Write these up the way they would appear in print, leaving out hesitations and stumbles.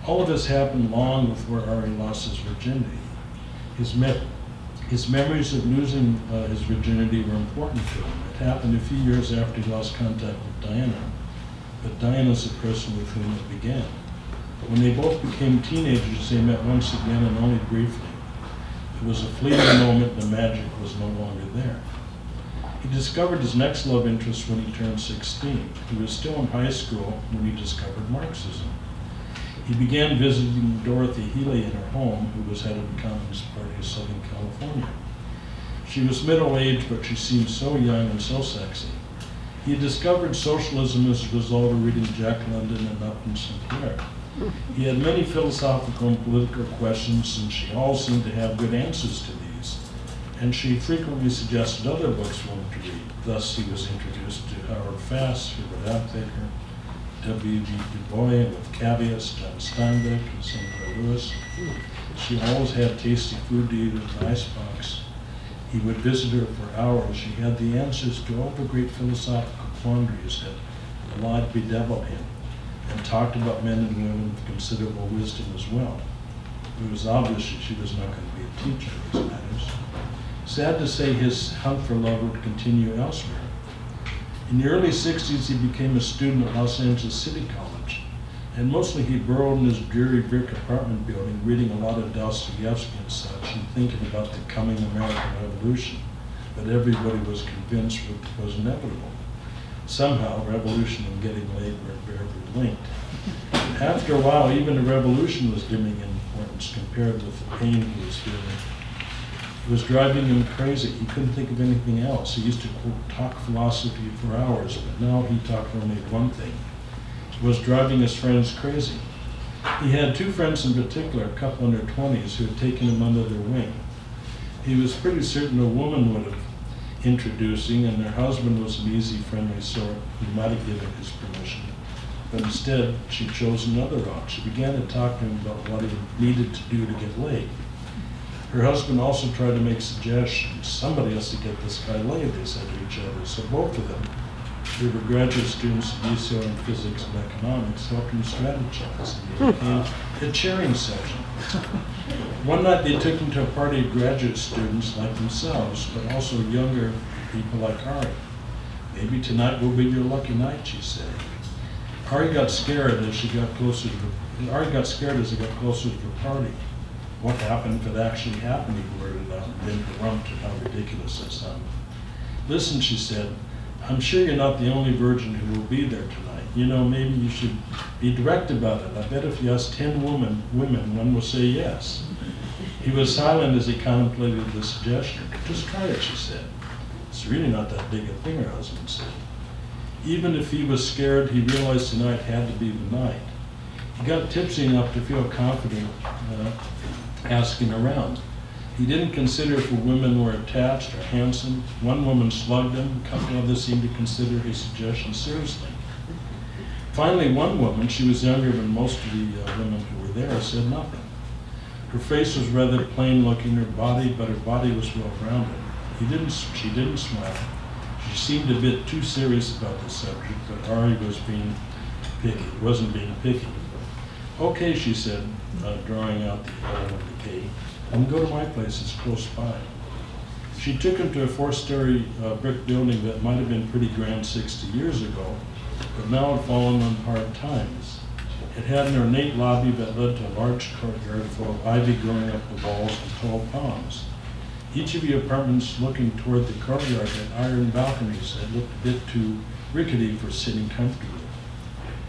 All of this happened long before Ari lost his virginity. His memories of losing his virginity were important to him. It happened a few years after he lost contact with Diana, but Diana's the person with whom it began. When they both became teenagers, they met once again and only briefly. It was a fleeting moment and the magic was no longer there. He discovered his next love interest when he turned 16. He was still in high school when he discovered Marxism. He began visiting Dorothy Healy in her home, who was head of the Communist Party of Southern California. She was middle-aged, but she seemed so young and so sexy. He had discovered socialism as a result of reading Jack London and Upton Sinclair. He had many philosophical and political questions, and she all seemed to have good answers to these. And she frequently suggested other books for him to read. Thus, he was introduced to Howard Fass, Herbert Aptheker, W.B. Du Bois with caveats, John Steinbeck, and Sinclair Lewis. She always had tasty food to eat in an icebox. He would visit her for hours. She had the answers to all the great philosophical quandaries that lied bedeviled him, and talked about men and women with considerable wisdom as well. It was obvious that she was not going to be a teacher of these matters. Sad to say, his hunt for love would continue elsewhere. In the early 60s, he became a student at Los Angeles City College, and mostly he burrowed in his dreary brick apartment building, reading a lot of Dostoevsky and such, and thinking about the coming American Revolution that everybody was convinced was inevitable. Somehow, revolution and getting laid were invariably linked. After a while, even the revolution was dimming in importance compared with the pain he was feeling. It was driving him crazy. He couldn't think of anything else. He used to, quote, talk philosophy for hours, but now he talked only one thing. It was driving his friends crazy. He had two friends in particular, a couple in their 20s, who had taken him under their wing. He was pretty certain a woman would have introducing, and their husband was an easy, friendly sort who might have given his permission. But instead, she chose another route. She began to talk to him about what he needed to do to get laid. Her husband also tried to make suggestions. Somebody has to get this guy laid, they said to each other. So both of them, who were graduate students at UCO in physics and economics, helped him strategize. And it became a cheering session. One night they took him to a party of graduate students like themselves, but also younger people like Ari. Maybe tonight will be your lucky night, she said. Ari got scared as they got closer to the party. What happened if it actually happened, he blurted out, and then grumped at how ridiculous it sounded. Listen, she said, I'm sure you're not the only virgin who will be there tonight. You know, maybe you should be direct about it. I bet if you ask 10 women, one will say yes. He was silent as he contemplated the suggestion. Just try it, she said. It's really not that big a thing, her husband said. Even if he was scared, he realized tonight had to be the night. He got tipsy enough to feel confident asking around. He didn't consider if women were attached or handsome. One woman slugged him. A couple others seemed to consider his suggestion seriously. Finally, one woman, she was younger than most of the women who were there, said nothing. Her face was rather plain looking, but her body was well rounded. She didn't smile. She seemed a bit too serious about the subject, but Ari wasn't being picky. Okay, she said, drawing out the L of the K. And go to my place, it's close by. She took him to a 4-story brick building that might have been pretty grand 60 years ago, but now had fallen on hard times. It had an ornate lobby that led to a large courtyard full of ivy growing up the walls and tall palms. Each of the apartments looking toward the courtyard had iron balconies that looked a bit too rickety for sitting comfortably.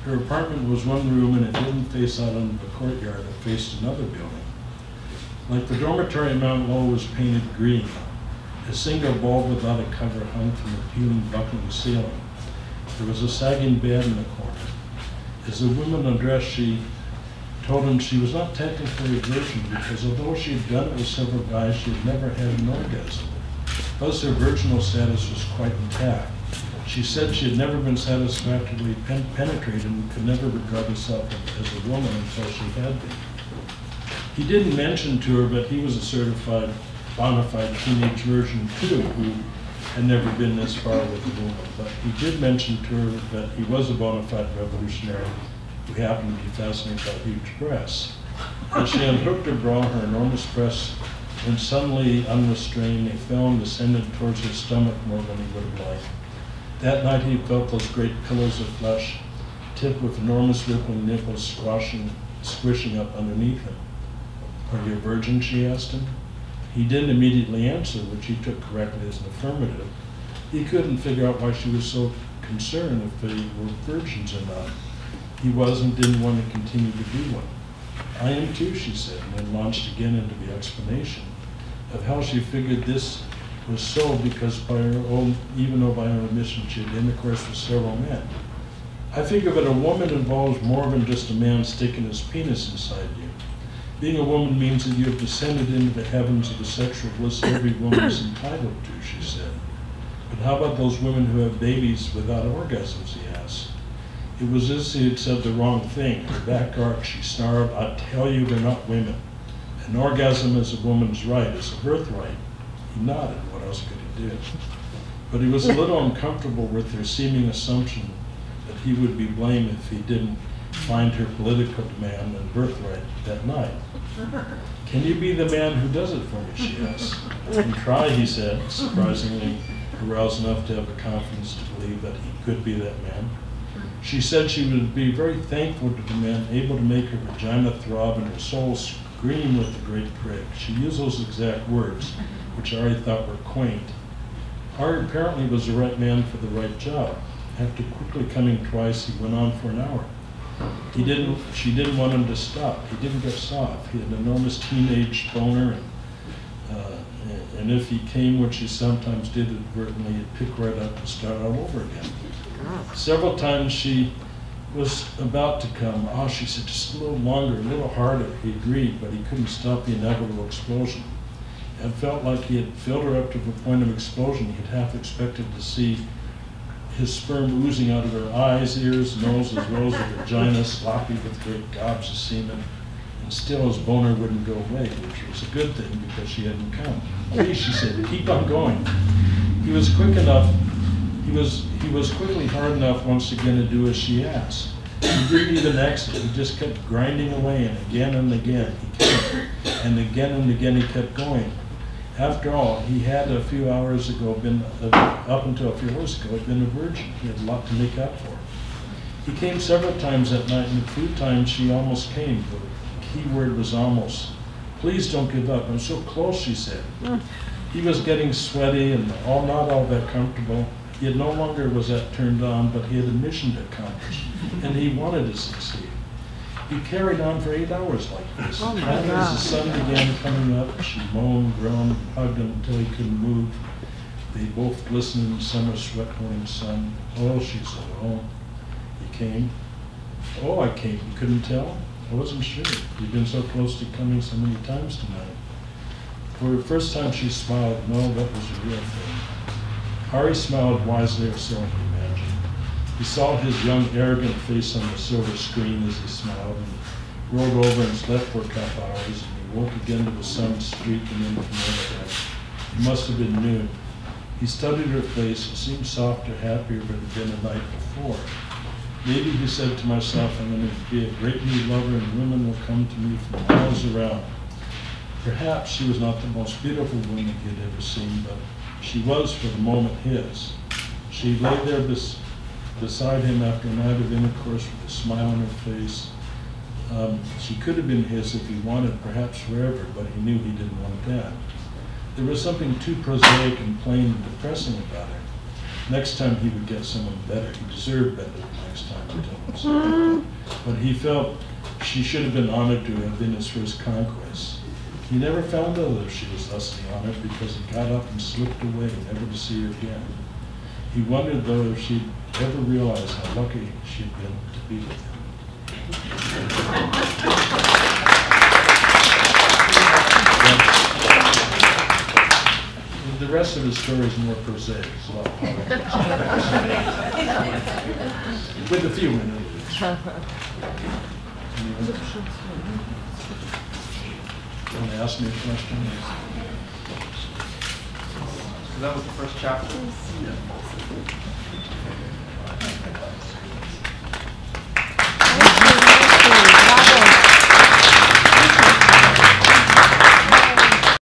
Her apartment was one room and it didn't face out onto the courtyard, it faced another building. Like the dormitory in Mount Low was painted green. A single bulb without a cover hung from the peeling buckling ceiling. There was a sagging bed in the corner. As the woman undressed, she told him she was not technically a virgin because although she had done it with several guys, she had never had an orgasm. Thus her virginal status was quite intact. She said she had never been satisfactorily penetrated and could never regard herself as a woman until she had been. He didn't mention to her that he was a certified, bona fide teenage virgin too, who had never been this far with a woman. But he did mention to her that he was a bona fide revolutionary who happened to be fascinated by huge breasts. As she unhooked her bra, her enormous breasts went suddenly unrestrained. They fell and descended towards his stomach more than he would have liked. That night he felt those great pillows of flesh, tipped with enormous rippling nipples squishing up underneath him. "Are you a virgin?" she asked him. He didn't immediately answer, which he took correctly as an affirmative. He couldn't figure out why she was so concerned if they were virgins or not. He was and didn't want to continue to be one. "I am too," she said, and then launched again into the explanation of how she figured this was so because even though by her admission she had intercourse with several men. "I figure that a woman involves more than just a man sticking his penis inside you. Being a woman means that you have descended into the heavens of the sexual bliss every woman is entitled to," she said. "But how about those women who have babies without orgasms?" he asked. It was as if he had said the wrong thing. Her back arched, she snarled, "I tell you, they're not women. An orgasm is a woman's right, it's a birthright." He nodded. What else could he do? But he was a little uncomfortable with her seeming assumption that he would be blamed if he didn't find her political demand and birthright that night. "Can you be the man who does it for me?" she asked. "I can try," he said, surprisingly aroused enough to have the confidence to believe that he could be that man. She said she would be very thankful to the man able to make her vagina throb and her soul scream with the great prick. She used those exact words, which Ari thought were quaint. Ari apparently was the right man for the right job. After quickly coming twice, he went on for an hour. She didn't want him to stop. He didn't get soft. He had an enormous teenage boner, and if he came, which he sometimes did inadvertently, he'd pick right up and start all over again. Several times she was about to come. "Oh," she said, "just a little longer, a little harder." He agreed, but he couldn't stop the inevitable explosion. It felt like he had filled her up to the point of explosion. He had half expected to see his sperm oozing out of her eyes, ears, nose, as well as her vagina, sloppy with great gobs of semen. And still his boner wouldn't go away, which was a good thing because she hadn't come. "Please," she said, "keep on going." He was quick enough. He was quickly hard enough once again to do as she asked. He didn't even exit. He just kept grinding away, and again and again he came, and again he kept going. After all, he had up until a few hours ago, had been a virgin. He had a lot to make up for. He came several times that night, and a few times she almost came. The key word was almost. "Please don't give up. I'm so close," she said. He was getting sweaty and not all that comfortable. He no longer was that turned on, but he had a mission to accomplish, and he wanted to succeed. He carried on for 8 hours like this. And as the sun began coming up, she moaned, groaned, and hugged him until he couldn't move. They both glistened in the summer sweat-pouring sun. "Oh," she said, "oh." He came. "Oh, I came. You couldn't tell?" "I wasn't sure. You've been so close to coming so many times tonight." For the first time she smiled. No, that was a real thing. Ari smiled wisely, or so he imagined. He saw his young, arrogant face on the silver screen as he smiled, and rolled over and slept for a couple hours, and he woke again to the sun streaking in from overhead. It must have been noon. He studied her face. It seemed softer, happier than it had been the night before. "Maybe," he said to myself, "I'm going to be a great new lover, and women will come to me from miles around." Perhaps she was not the most beautiful woman he had ever seen, but she was, for the moment, his. She lay there beside him after a night of intercourse with a smile on her face. She could have been his if he wanted, perhaps forever, but he knew he didn't want that. There was something too prosaic and plain and depressing about her. Next time he would get someone better. He deserved better next time, he told himself. But he felt she should have been honored to have been his first conquest. He never found out if she was thusly honored because he got up and slipped away, never to see her again. He wondered, though, if she'd ever realize how lucky she'd been to be with him. The rest of his story is more prosaic. It's a lot of politics. With a few interludes. You want to ask me a question? So that was the first chapter? Yeah.